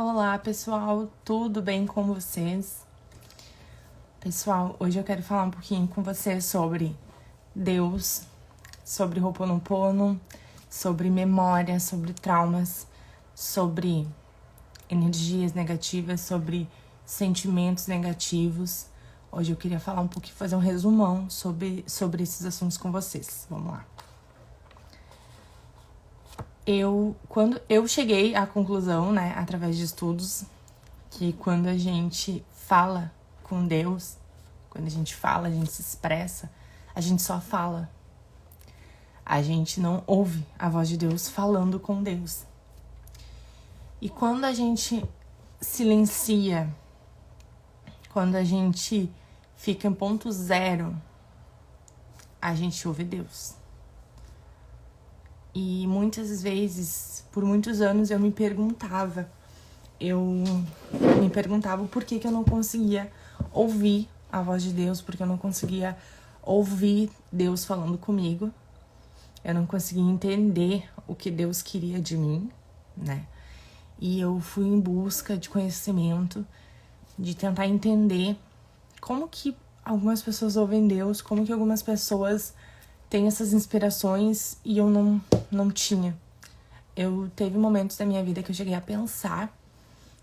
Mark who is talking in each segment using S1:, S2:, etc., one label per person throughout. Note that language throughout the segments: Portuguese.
S1: Olá, pessoal, tudo bem com vocês? Pessoal, hoje eu quero falar um pouquinho com vocês sobre Deus, sobre Ho'oponopono, sobre memória, sobre traumas, sobre energias negativas, sobre sentimentos negativos. Hoje eu queria falar um pouquinho, fazer um resumão sobre esses assuntos com vocês. Vamos lá. Quando eu cheguei à conclusão, né, através de estudos, que quando a gente fala com Deus, quando a gente fala, a gente se expressa, a gente só fala. A gente não ouve a voz de Deus falando com Deus. E quando a gente silencia, quando a gente fica em ponto zero, a gente ouve Deus. E muitas vezes, por muitos anos, eu me perguntava o porquê que eu não conseguia ouvir a voz de Deus, porque eu não conseguia ouvir Deus falando comigo. Eu não conseguia entender o que Deus queria de mim, né? E eu fui em busca de conhecimento, de tentar entender como que algumas pessoas ouvem Deus, como que algumas pessoas têm essas inspirações e eu não tinha. Eu teve momentos da minha vida que eu cheguei a pensar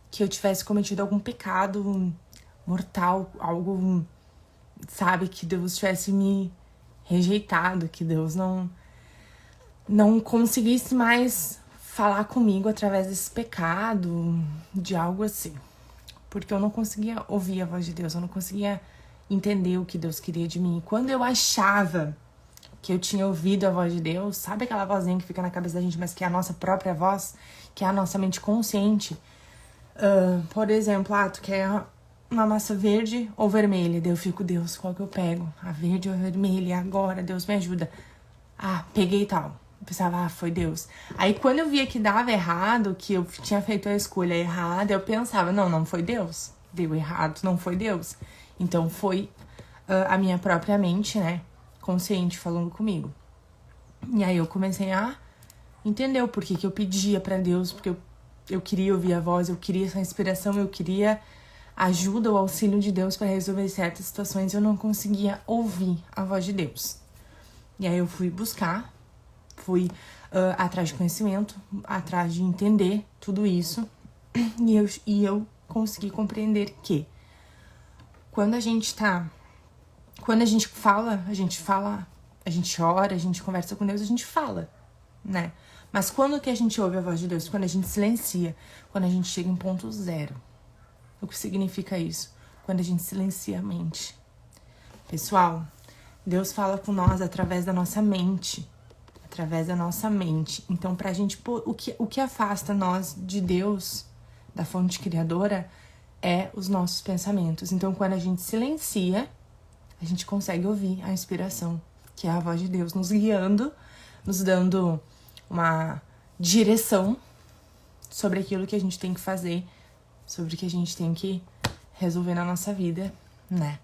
S1: que eu tivesse cometido algum pecado mortal, algo, sabe, que Deus tivesse me rejeitado, que Deus não conseguisse mais falar comigo através desse pecado, de algo assim. Porque eu não conseguia ouvir a voz de Deus, eu não conseguia entender o que Deus queria de mim. Quando eu achava que eu tinha ouvido a voz de Deus, sabe aquela vozinha que fica na cabeça da gente, mas que é a nossa própria voz, que é a nossa mente consciente? Por exemplo, tu quer uma massa verde ou vermelha? Daí eu fico, Deus, qual que eu pego? A verde ou a vermelha? Agora, Deus me ajuda. Peguei tal. Eu pensava, foi Deus. Aí quando eu via que dava errado, que eu tinha feito a escolha errada, eu pensava, não foi Deus. Deu errado, não foi Deus. Então foi a minha própria mente, né, consciente falando comigo. E aí eu comecei a entender o porquê que eu pedia pra Deus, porque eu queria ouvir a voz, eu queria essa inspiração, eu queria ajuda ou auxílio de Deus para resolver certas situações, eu não conseguia ouvir a voz de Deus. E aí eu fui buscar, atrás de conhecimento, atrás de entender tudo isso, e eu consegui compreender que quando a gente fala, a gente ora, a gente conversa com Deus, a gente fala, né? Mas quando que a gente ouve a voz de Deus? Quando a gente silencia, quando a gente chega em ponto zero. O que significa isso? Quando a gente silencia a mente. Pessoal, Deus fala com nós através da nossa mente. Através da nossa mente. Então, pra gente, o que afasta nós de Deus, da fonte criadora, é os nossos pensamentos. Então, quando a gente silencia, a gente consegue ouvir a inspiração, que é a voz de Deus nos guiando, nos dando uma direção sobre aquilo que a gente tem que fazer, sobre o que a gente tem que resolver na nossa vida, né?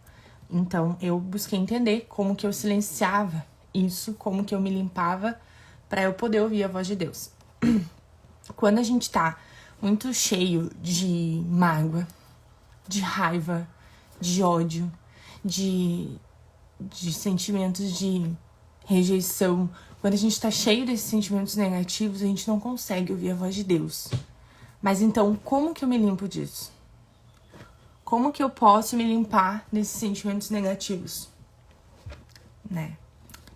S1: Então, eu busquei entender como que eu silenciava isso, como que eu me limpava para eu poder ouvir a voz de Deus. Quando a gente tá muito cheio de mágoa, de raiva, de ódio, de sentimentos de rejeição, quando a gente tá cheio desses sentimentos negativos, a gente não consegue ouvir a voz de Deus. Mas então, como que eu me limpo disso? Como que eu posso me limpar desses sentimentos negativos? Né?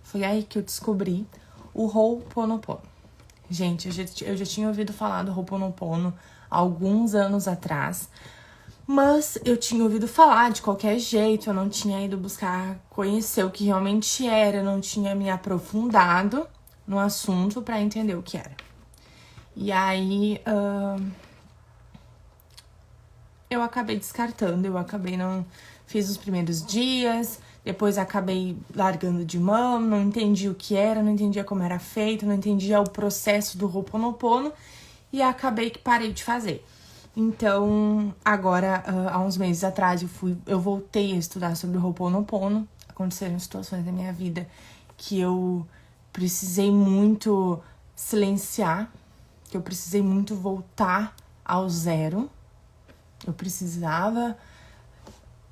S1: Foi aí que eu descobri o Ho'oponopono. Gente, eu já tinha ouvido falar do Ho'oponopono há alguns anos atrás, mas eu tinha ouvido falar de qualquer jeito, eu não tinha ido buscar conhecer o que realmente era, eu não tinha me aprofundado no assunto para entender o que era. E aí, eu acabei descartando, não fiz os primeiros dias, depois acabei largando de mão, não entendi o que era, não entendia como era feito, não entendia o processo do Ho'oponopono e acabei que parei de fazer. Então, agora, há uns meses atrás, eu voltei a estudar sobre o Ho'oponopono. Aconteceram situações na minha vida que eu precisei muito silenciar, que eu precisei muito voltar ao zero. Eu precisava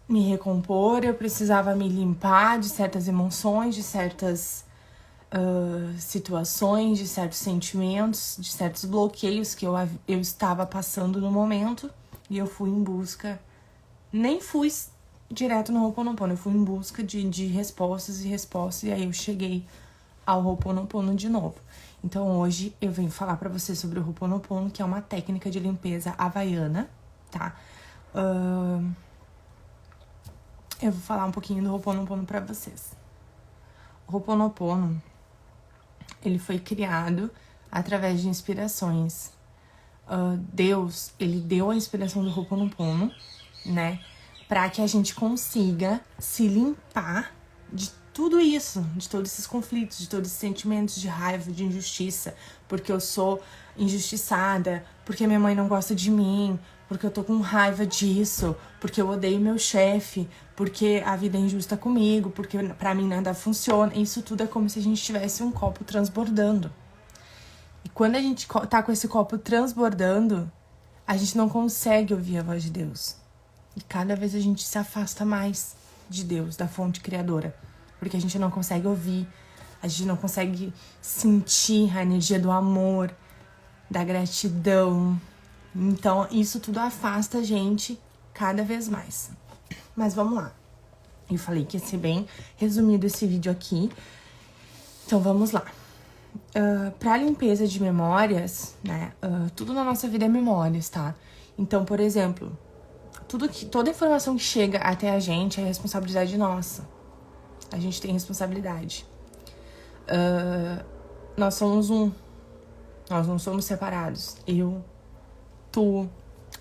S1: me recompor, eu precisava me limpar de certas emoções, de certas situações, de certos sentimentos, de certos bloqueios que eu estava passando no momento. E eu fui em busca, nem fui direto no Ho'oponopono, eu fui em busca de respostas e respostas, e aí eu cheguei ao Ho'oponopono de novo. Então hoje eu venho falar pra vocês sobre o Ho'oponopono, que é uma técnica de limpeza havaiana, tá? Eu vou falar um pouquinho do Ho'oponopono pra vocês. O Ho'oponopono, ele foi criado através de inspirações. Deus, ele deu a inspiração do Ho'oponopono, né? Pra que a gente consiga se limpar de tudo isso, de todos esses conflitos, de todos esses sentimentos de raiva, de injustiça, porque eu sou injustiçada, porque minha mãe não gosta de mim, porque eu tô com raiva disso, porque eu odeio meu chefe, porque a vida é injusta comigo, porque pra mim nada funciona. Isso tudo é como se a gente tivesse um copo transbordando. E quando a gente tá com esse copo transbordando, a gente não consegue ouvir a voz de Deus. E cada vez a gente se afasta mais de Deus, da fonte criadora. Porque a gente não consegue ouvir, a gente não consegue sentir a energia do amor, da gratidão. Então, isso tudo afasta a gente cada vez mais. Mas vamos lá. Eu falei que ia ser bem resumido esse vídeo aqui. Então, vamos lá. Pra limpeza de memórias, né? Tudo na nossa vida é memórias, tá? Então, por exemplo, toda informação que chega até a gente é responsabilidade nossa. A gente tem responsabilidade. Nós somos um. Nós não somos separados. Eu, tu,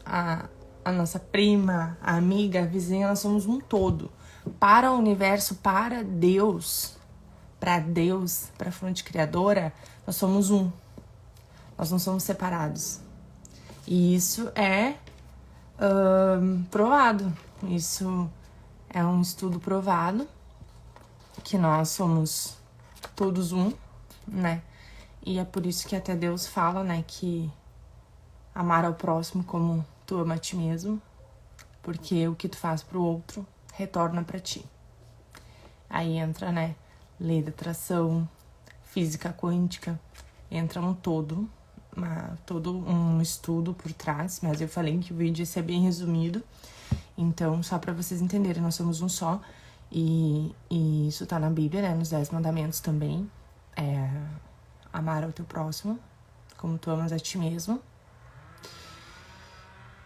S1: a nossa prima, a amiga, a vizinha, nós somos um todo. Para o universo, para Deus, para a fonte criadora, nós somos um. Nós não somos separados. E isso é provado. Isso é um estudo provado, que nós somos todos um, né? E é por isso que até Deus fala, né, que amar ao próximo como tu ama a ti mesmo, porque o que tu faz pro outro retorna pra ti. Aí entra, né, lei da atração, física quântica, entra todo um estudo por trás, mas eu falei que o vídeo ia ser bem resumido, então só pra vocês entenderem, nós somos um só, e isso tá na Bíblia, né, nos 10 mandamentos também, amar ao teu próximo, como tu amas a ti mesmo.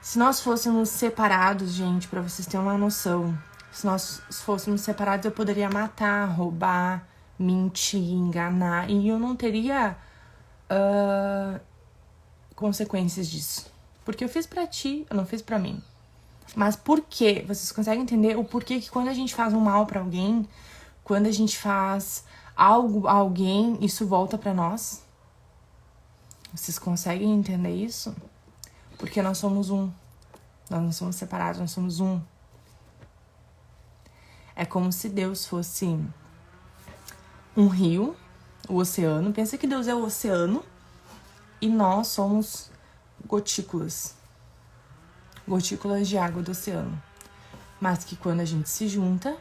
S1: Se nós fôssemos separados, gente, pra vocês terem uma noção, se nós fôssemos separados, eu poderia matar, roubar, mentir, enganar, e eu não teria consequências disso. Porque eu fiz pra ti, eu não fiz pra mim. Mas por quê? Vocês conseguem entender o porquê que quando a gente faz um mal pra alguém, quando a gente faz algo a alguém, isso volta pra nós? Vocês conseguem entender isso? Porque nós somos um. Nós não somos separados, nós somos um. É como se Deus fosse um rio, o oceano. Pensa que Deus é o oceano e nós somos gotículas. Gotículas de água do oceano. Mas que quando a gente se junta,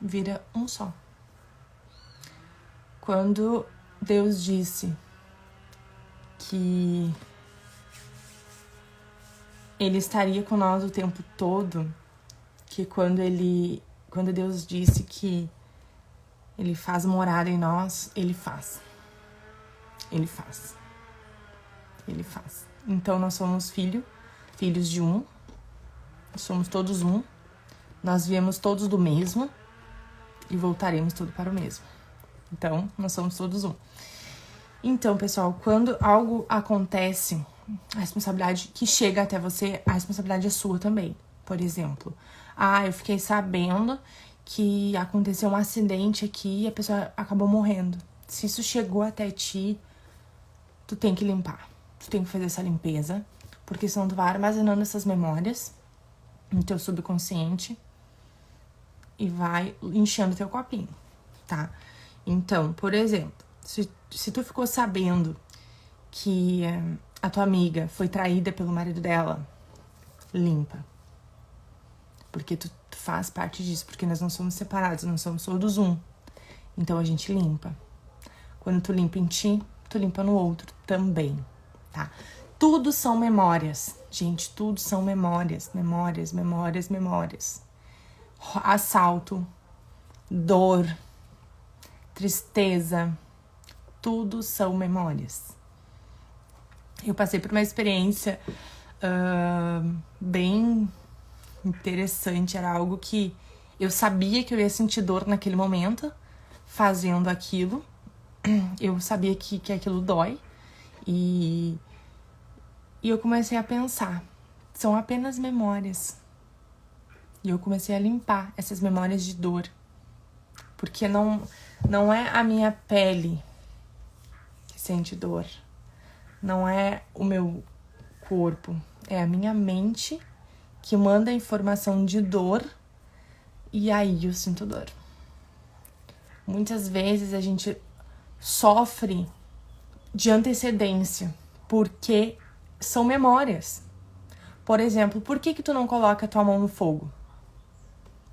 S1: vira um só. Quando Deus disse que Ele estaria com nós o tempo todo, que quando Deus disse que Ele faz morada em nós, Ele faz. Ele faz. Ele faz. Então nós somos filhos de um, somos todos um, nós viemos todos do mesmo e voltaremos todos para o mesmo. Então, nós somos todos um. Então, pessoal, quando algo acontece, a responsabilidade que chega até você, a responsabilidade é sua também. Por exemplo, eu fiquei sabendo que aconteceu um acidente aqui e a pessoa acabou morrendo. Se isso chegou até ti, tu tem que limpar. Tu tem que fazer essa limpeza, porque senão tu vai armazenando essas memórias no teu subconsciente e vai enchendo teu copinho, tá? Então, por exemplo, se tu ficou sabendo que a tua amiga foi traída pelo marido dela, limpa. Porque tu faz parte disso, porque nós não somos separados, nós somos todos um. Então a gente limpa. Quando tu limpa em ti, tu limpa no outro também, tá? Tudo são memórias, gente, tudo são memórias, memórias, memórias, memórias. Assalto, dor, tristeza, tudo são memórias. Eu passei por uma experiência bem interessante, era algo que eu sabia que eu ia sentir dor naquele momento, fazendo aquilo. Eu sabia que aquilo dói e eu comecei a pensar, são apenas memórias. E eu comecei a limpar essas memórias de dor, porque não é a minha pele que sente dor, não é o meu corpo, é a minha mente que manda a informação de dor e aí eu sinto dor. Muitas vezes a gente sofre de antecedência, porque são memórias. Por exemplo, por que tu não coloca a tua mão no fogo?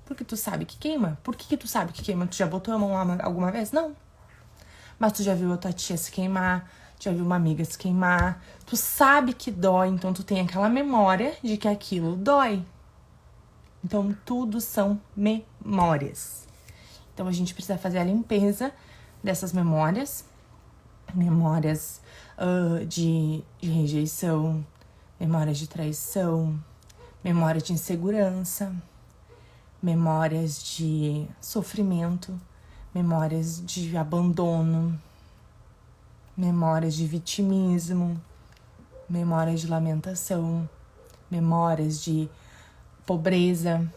S1: Porque tu sabe que queima. Por que tu sabe que queima? Tu já botou a mão lá alguma vez? Não. Mas tu já viu a tua tia se queimar, já viu uma amiga se queimar. Tu sabe que dói, então tu tem aquela memória de que aquilo dói. Então tudo são memórias. Então a gente precisa fazer a limpeza dessas memórias. Memórias de rejeição, memórias de traição, memórias de insegurança, memórias de sofrimento, memórias de abandono, memórias de vitimismo, memórias de lamentação, memórias de pobreza.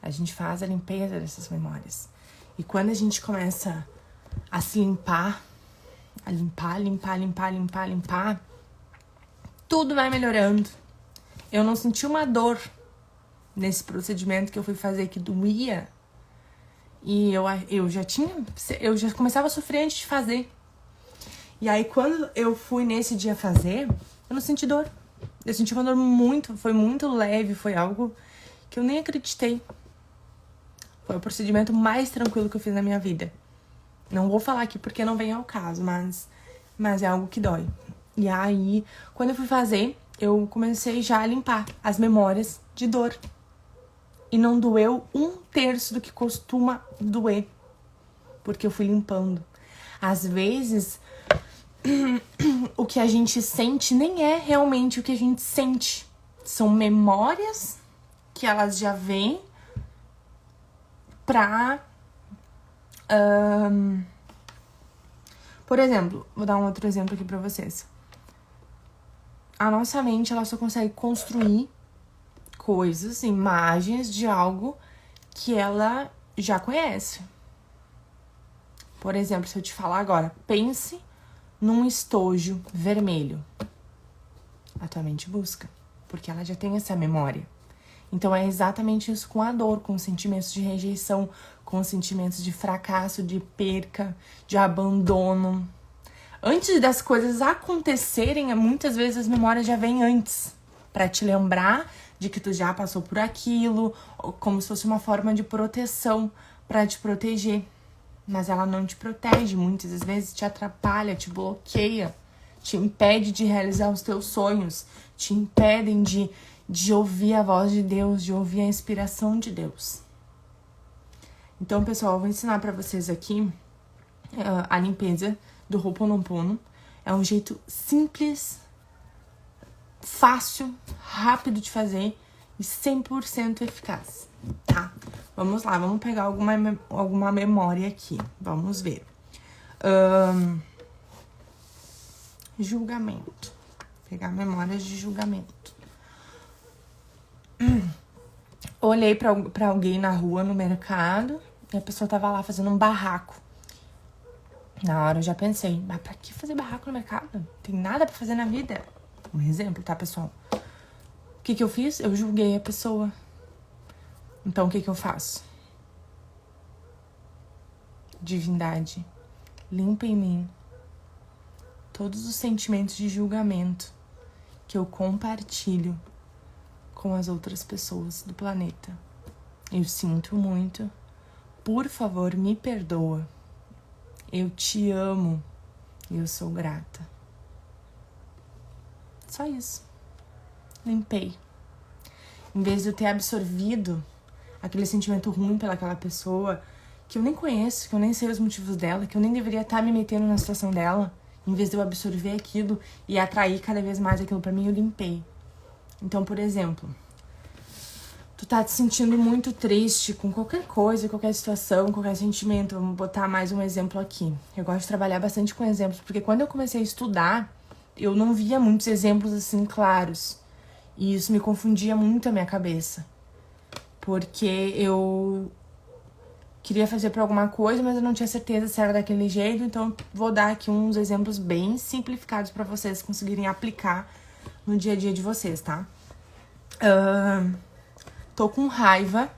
S1: A gente faz a limpeza dessas memórias. E quando a gente começa a se limpar, a limpar, tudo vai melhorando. Eu não senti uma dor nesse procedimento que eu fui fazer que doía. E eu já começava a sofrer antes de fazer. E aí quando eu fui nesse dia fazer, eu não senti dor. Eu senti uma dor foi muito leve, foi algo que eu nem acreditei. Foi o procedimento mais tranquilo que eu fiz na minha vida. Não vou falar aqui porque não vem ao caso, mas é algo que dói. E aí, quando eu fui fazer, eu comecei já a limpar as memórias de dor. E não doeu 1/3 do que costuma doer. Porque eu fui limpando. Às vezes, o que a gente sente nem é realmente o que a gente sente. São memórias que elas já vêm pra... por exemplo, vou dar um outro exemplo aqui pra vocês. A nossa mente, ela só consegue construir coisas, imagens de algo que ela já conhece. Por exemplo, se eu te falar agora, pense num estojo vermelho. A tua mente busca, porque ela já tem essa memória. Então é exatamente isso com a dor, com sentimentos de rejeição, com sentimentos de fracasso, de perca, de abandono. Antes das coisas acontecerem, muitas vezes as memórias já vêm antes, pra te lembrar de que tu já passou por aquilo, como se fosse uma forma de proteção pra te proteger. Mas ela não te protege, muitas vezes te atrapalha, te bloqueia, te impede de realizar os teus sonhos, te impedem de ouvir a voz de Deus, de ouvir a inspiração de Deus. Então, pessoal, eu vou ensinar pra vocês aqui a limpeza do Ho'oponopono. É um jeito simples, fácil, rápido de fazer e 100% eficaz, tá? Vamos lá, vamos pegar alguma memória aqui. Vamos ver. Julgamento. Pegar memórias de julgamento. Olhei pra alguém na rua, no mercado, e a pessoa tava lá fazendo um barraco. Na hora eu já pensei, mas pra que fazer barraco no mercado? Não tem nada pra fazer na vida. Um exemplo, tá, pessoal? O que eu fiz? Eu julguei a pessoa. Então, o que eu faço? Divindade, limpa em mim todos os sentimentos de julgamento que eu compartilho com as outras pessoas do planeta. Eu sinto muito. Por favor, me perdoa. Eu te amo e eu sou grata. Só isso. Limpei. Em vez de eu ter absorvido aquele sentimento ruim pelaquela pessoa que eu nem conheço, que eu nem sei os motivos dela, que eu nem deveria estar me metendo na situação dela, em vez de eu absorver aquilo e atrair cada vez mais aquilo pra mim, eu limpei. Então, por exemplo, tu tá te sentindo muito triste com qualquer coisa, qualquer situação, qualquer sentimento. Vamos botar mais um exemplo aqui. Eu gosto de trabalhar bastante com exemplos, porque quando eu comecei a estudar, eu não via muitos exemplos assim claros. E isso me confundia muito a minha cabeça. Porque eu queria fazer pra alguma coisa, mas eu não tinha certeza se era daquele jeito. Então, vou dar aqui uns exemplos bem simplificados pra vocês conseguirem aplicar no dia a dia de vocês, tá? Tô com raiva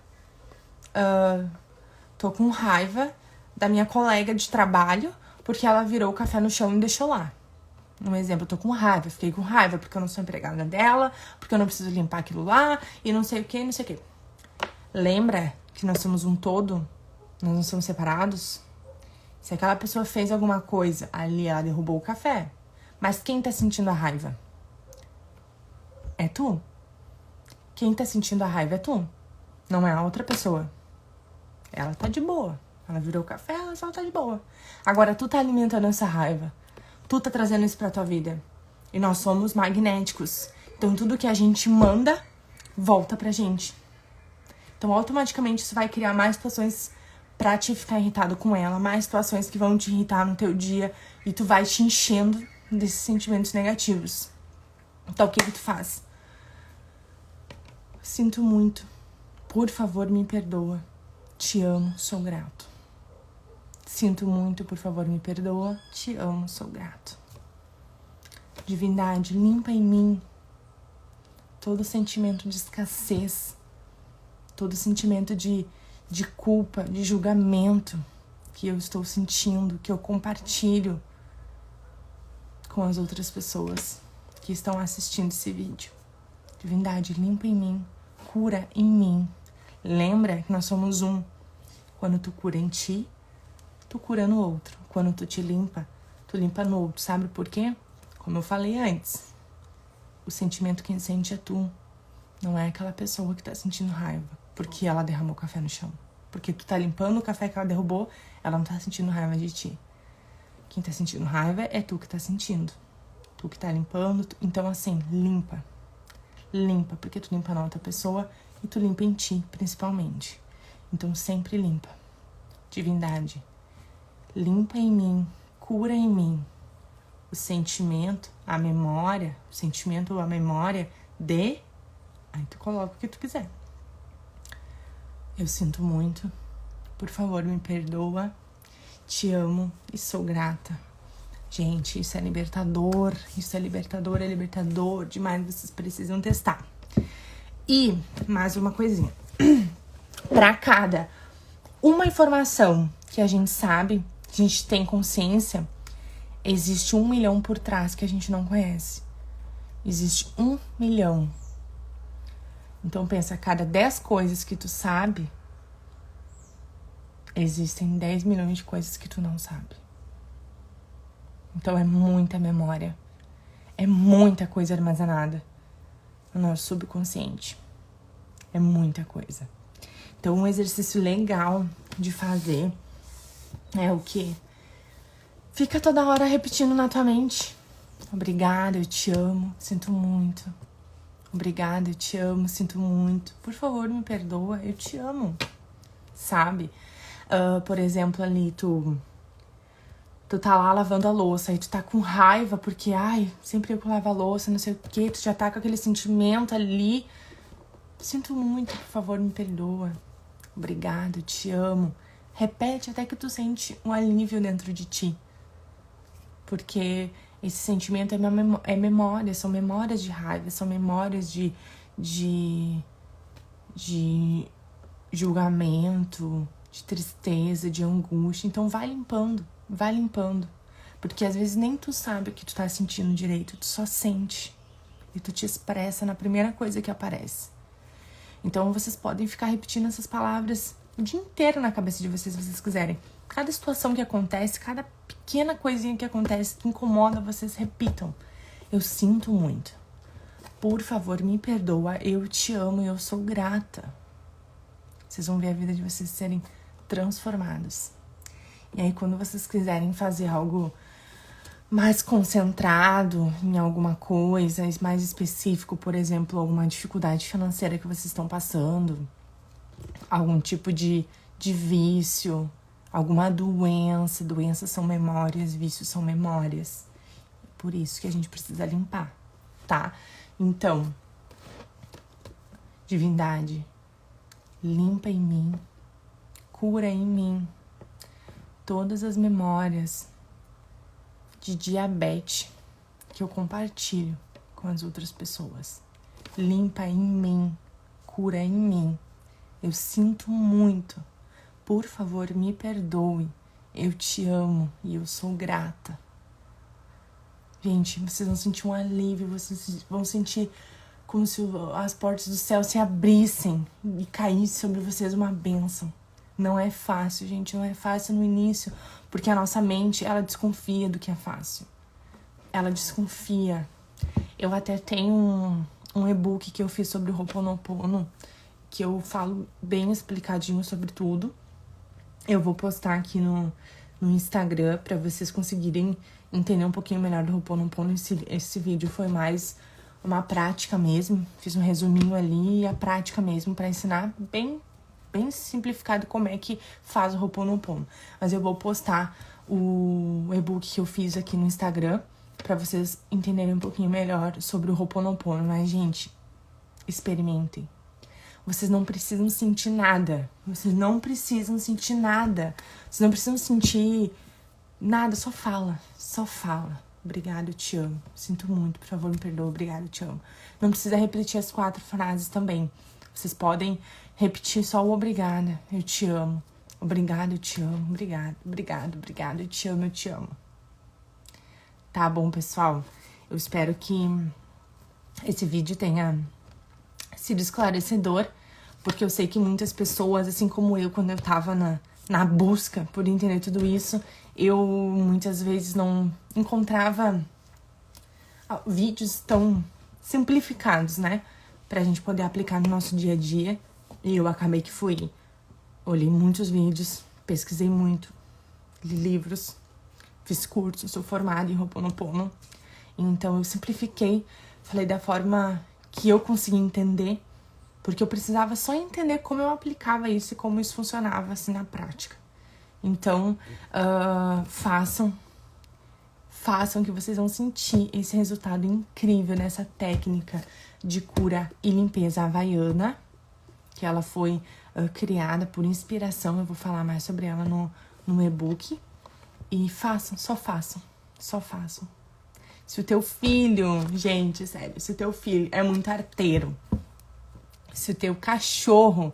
S1: da minha colega de trabalho porque ela virou o café no chão e deixou lá. Um exemplo, eu tô com raiva, fiquei com raiva porque eu não sou empregada dela, porque eu não preciso limpar aquilo lá e não sei o que, não sei o que. Lembra que nós somos um todo? Nós não somos separados? Se aquela pessoa fez alguma coisa ali, ela derrubou o café. Mas quem tá sentindo a raiva? É tu. Quem tá sentindo a raiva é tu. Não é a outra pessoa. Ela tá de boa. Ela virou o café, ela só tá de boa. Agora, tu tá alimentando essa raiva. Tu tá trazendo isso pra tua vida. E nós somos magnéticos. Então, tudo que a gente manda, volta pra gente. Então, automaticamente, isso vai criar mais situações pra te ficar irritado com ela. Mais situações que vão te irritar no teu dia. E tu vai te enchendo desses sentimentos negativos. Então, o que tu faz? Sinto muito. Por favor, me perdoa. Te amo, sou grato. Sinto muito, por favor, me perdoa. Te amo, sou grato. Divindade, limpa em mim todo sentimento de escassez, todo sentimento de culpa, de julgamento que eu estou sentindo, que eu compartilho com as outras pessoas que estão assistindo esse vídeo. Divindade, limpa em mim, cura em mim. Lembra que nós somos um. Quando tu cura em ti, tu cura no outro. Quando tu te limpa, tu limpa no outro. Sabe por quê? Como eu falei antes, o sentimento que sente é tu. Não é aquela pessoa que tá sentindo raiva porque ela derramou café no chão. Porque tu tá limpando o café que ela derrubou, ela não tá sentindo raiva de ti. Quem tá sentindo raiva é tu que tá sentindo. Tu que tá limpando. Então, assim, limpa. Limpa, porque tu limpa na outra pessoa e tu limpa em ti, principalmente. Então, sempre limpa. Divindade, limpa em mim, cura em mim o sentimento, a memória, o sentimento ou a memória de... Aí tu coloca o que tu quiser. Eu sinto muito. Por favor, me perdoa. Te amo e sou grata. Gente, isso é libertador. Isso é libertador, é libertador demais. Vocês precisam testar. E mais uma coisinha. Pra cada uma informação que a gente sabe, que a gente tem consciência, existe 1 milhão por trás que a gente não conhece. Existe 1 milhão. Então pensa, a cada 10 coisas que tu sabe, existem 10 milhões de coisas que tu não sabe. Então é muita memória. É muita coisa armazenada no nosso subconsciente. É muita coisa. Então um exercício legal de fazer é o quê? Fica toda hora repetindo na tua mente. Obrigada, eu te amo, sinto muito. Obrigada, eu te amo, sinto muito. Por favor, me perdoa, eu te amo. Sabe? Por exemplo, ali tu tá lá lavando a louça e tu tá com raiva porque, sempre eu que lavo a louça, não sei o que, tu já tá com aquele sentimento ali. Sinto muito, por favor, me perdoa. Obrigada, eu te amo. Repete até que tu sente um alívio dentro de ti. Porque esse sentimento é memória, são memórias de raiva, são memórias de julgamento, de tristeza, de angústia. Então vai limpando, Porque às vezes nem tu sabe o que tu tá sentindo direito, tu só sente. E tu te expressa na primeira coisa que aparece. Então vocês podem ficar repetindo essas palavras o dia inteiro na cabeça de vocês, se vocês quiserem. Cada situação que acontece, cada pequena coisinha que acontece que incomoda, vocês repitam. Eu sinto muito. Por favor, me perdoa. Eu te amo e eu sou grata. Vocês vão ver a vida de vocês serem transformados. E aí, quando vocês quiserem fazer algo mais concentrado em alguma coisa, mais específico, por exemplo, alguma dificuldade financeira que vocês estão passando, algum tipo de vício, alguma doença. Doenças são memórias, vícios são memórias. Por isso que a gente precisa limpar, tá? Então, divindade, limpa em mim, cura em mim todas as memórias de diabetes que eu compartilho com as outras pessoas. Limpa em mim, cura em mim. Eu sinto muito. Por favor, me perdoe. Eu te amo e eu sou grata. Gente, vocês vão sentir um alívio, vocês vão sentir como se as portas do céu se abrissem e caísse sobre vocês uma bênção. Não é fácil, gente, não é fácil no início, porque a nossa mente, ela desconfia do que é fácil. Ela desconfia. Eu até tenho um e-book que eu fiz sobre o Ho'oponopono, que eu falo bem explicadinho sobre tudo. Eu vou postar aqui no Instagram para vocês conseguirem entender um pouquinho melhor do Ho'oponopono. Esse vídeo foi mais uma prática mesmo. Fiz um resuminho ali e a prática mesmo para ensinar bem simplificado como é que faz o Ho'oponopono. Mas eu vou postar o e-book que eu fiz aqui no Instagram para vocês entenderem um pouquinho melhor sobre o Ho'oponopono. Mas, gente, experimentem. Vocês não precisam sentir nada. Vocês não precisam sentir nada. Vocês não precisam sentir nada. Só fala. Só fala. Obrigado, eu te amo. Sinto muito, por favor, me perdoa. Obrigado, eu te amo. Não precisa repetir as 4 frases também. Vocês podem repetir só o obrigada. Eu te amo. Obrigado, eu te amo. Obrigado, obrigado, obrigado. Eu te amo, eu te amo. Tá bom, pessoal? Eu espero que esse vídeo tenha sido esclarecedor, porque eu sei que muitas pessoas, assim como eu, quando eu tava na busca por entender tudo isso, eu muitas vezes não encontrava vídeos tão simplificados, né? Pra gente poder aplicar no nosso dia a dia. E eu acabei que olhei muitos vídeos, pesquisei muito, li livros, fiz curso, sou formada em Ho'oponopono. Então eu simplifiquei, falei da forma que eu consegui entender, porque eu precisava só entender como eu aplicava isso e como isso funcionava assim na prática. Então, façam que vocês vão sentir esse resultado incrível nessa técnica de cura e limpeza havaiana, que ela foi criada por inspiração. Eu vou falar mais sobre ela no e-book. E só façam. Se o teu filho, gente, sério, se o teu filho é muito arteiro, se o teu cachorro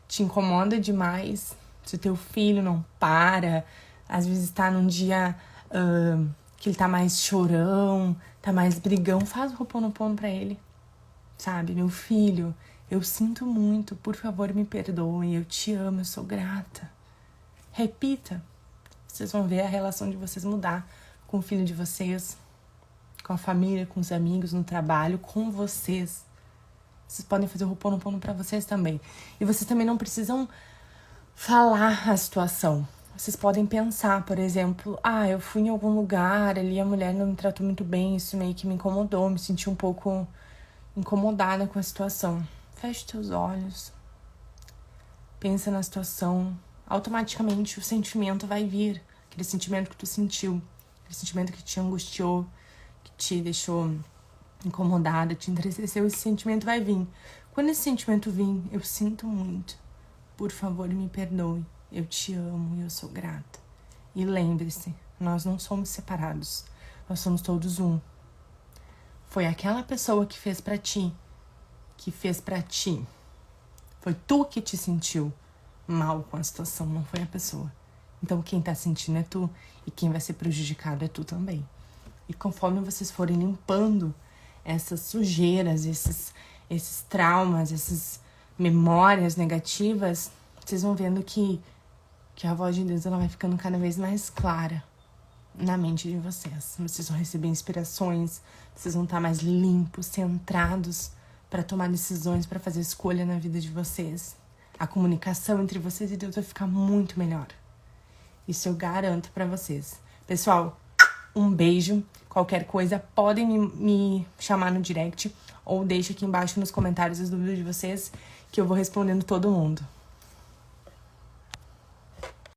S1: te incomoda demais, se o teu filho não para, às vezes tá num dia que ele tá mais chorão, tá mais brigão, faz o Ho'oponopono pra ele, sabe? Meu filho, eu sinto muito, por favor me perdoe, eu te amo, eu sou grata. Repita, vocês vão ver a relação de vocês mudar com o filho de vocês, com a família, com os amigos, no trabalho, com vocês. Vocês podem fazer o Ho'oponopono pra vocês também. E vocês também não precisam falar a situação. Vocês podem pensar, por exemplo, eu fui em algum lugar, ali a mulher não me tratou muito bem, isso meio que me incomodou, me senti um pouco incomodada com a situação. Feche teus olhos, pensa na situação, automaticamente o sentimento vai vir, aquele sentimento que tu sentiu, aquele sentimento que te angustiou, que te deixou incomodada, te entristeceu, esse sentimento vai vir. Quando esse sentimento vir, eu sinto muito, por favor me perdoe, eu te amo e eu sou grata. E lembre-se, nós não somos separados, nós somos todos um. Foi aquela pessoa que fez pra ti, foi tu que te sentiu mal com a situação, não foi a pessoa. Então quem tá sentindo é tu, e quem vai ser prejudicado é tu também. E conforme vocês forem limpando essas sujeiras, esses traumas, essas memórias negativas, vocês vão vendo que a voz de Deus ela vai ficando cada vez mais clara na mente de vocês. Vocês vão receber inspirações, vocês vão estar mais limpos, centrados para tomar decisões, para fazer escolha na vida de vocês. A comunicação entre vocês e Deus vai ficar muito melhor. Isso eu garanto para vocês. Pessoal, um beijo. Qualquer coisa, podem me chamar no direct ou deixa aqui embaixo nos comentários as dúvidas de vocês, que eu vou respondendo todo mundo.